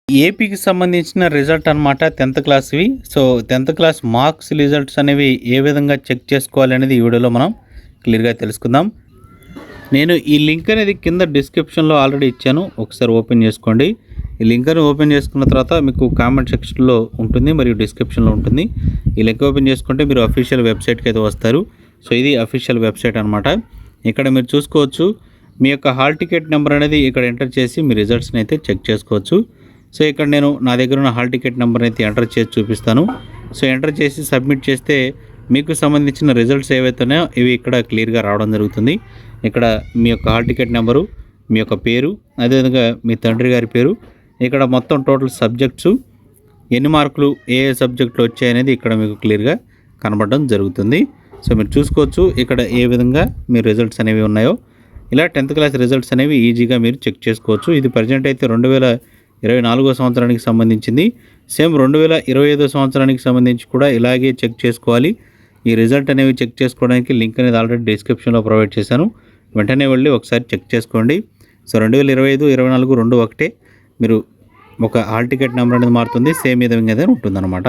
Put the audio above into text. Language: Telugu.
ఏపీకి సంబంధించిన రిజల్ట్ అనమాట 10th క్లాస్‌వి. So, 10th class marks results అనేవి ఏ విధంగా చెక్ చేసుకోవాలి అనేది ఈ వీడియోలో మనం క్లియర్‌గా తెలుసుకుందాం. నేను ఈ లింక్ అనేది కింద డిస్క్రిప్షన్‌లో ఆల్రెడీ ఇచ్చాను. ఒకసారి ఓపెన్ చేసుకోండి. ఈ లింక్‌ని ఓపెన్ చేసుకున్న తర్వాత మీకు కామెంట్ సెక్షన్‌లో ఉంటుంది మరియు డిస్క్రిప్షన్‌లో ఉంటుంది. ఈ లింక్ ఓపెన్ చేసుకుంటే మీరు అఫీషియల్ వెబ్‌సైట్‌కి అయితే వస్తారు. సో, ఇది అఫీషియల్ వెబ్‌సైట్ అనమాట. ఇక్కడ మీరు చూసుకోవచ్చు. మీ యొక్క హాల్ టికెట్ నెంబర్ అనేది ఇక్కడ ఎంటర్ చేసి మీ రిజల్ట్స్‌ని అయితే చెక్ చేసుకోవచ్చు. సో, ఇక్కడ నేను నా దగ్గర ఉన్న హాల్ టికెట్ నెంబర్ అయితే ఎంటర్ చేసి చూపిస్తాను. సో, ఎంటర్ చేసి సబ్మిట్ చేస్తే మీకు సంబంధించిన రిజల్ట్స్ ఏవైతే ఉన్నాయో ఇవి ఇక్కడ క్లియర్‌గా రావడం జరుగుతుంది. ఇక్కడ మీ యొక్క హాల్ టికెట్ నెంబరు, మీ యొక్క పేరు, అదేవిధంగా మీ తండ్రి గారి పేరు, ఇక్కడ మొత్తం టోటల్ సబ్జెక్ట్సు, ఎన్ని మార్కులు ఏ సబ్జెక్టులో వచ్చాయనేది ఇక్కడ మీకు క్లియర్‌గా కనబడడం జరుగుతుంది. సో, మీరు చూసుకోవచ్చు ఇక్కడ ఏ విధంగా మీ రిజల్ట్స్ అనేవి ఉన్నాయో. ఇలా 10th క్లాస్ రిజల్ట్స్ అనేవి ఈజీగా మీరు చెక్ చేసుకోవచ్చు. ఇది ప్రజెంట్ అయితే 2024 సంవత్సరానికి సంబంధించింది. సేమ్ 2025 సంవత్సరానికి సంబంధించి కూడా ఇలాగే చెక్ చేసుకోవాలి. ఈ రిజల్ట్ అనేవి చెక్ చేసుకోవడానికి లింక్ అనేది ఆల్రెడీ డిస్క్రిప్షన్‌లో ప్రొవైడ్ చేశాను. వెంటనే వెళ్ళి ఒకసారి చెక్ చేసుకోండి. సో, 2025, 24 రెండు ఒకటే. మీరు ఒక హాల్ టికెట్ నెంబర్ అనేది మారుతుంది. సేమ్ విధంగానే ఉంటుందన్నమాట.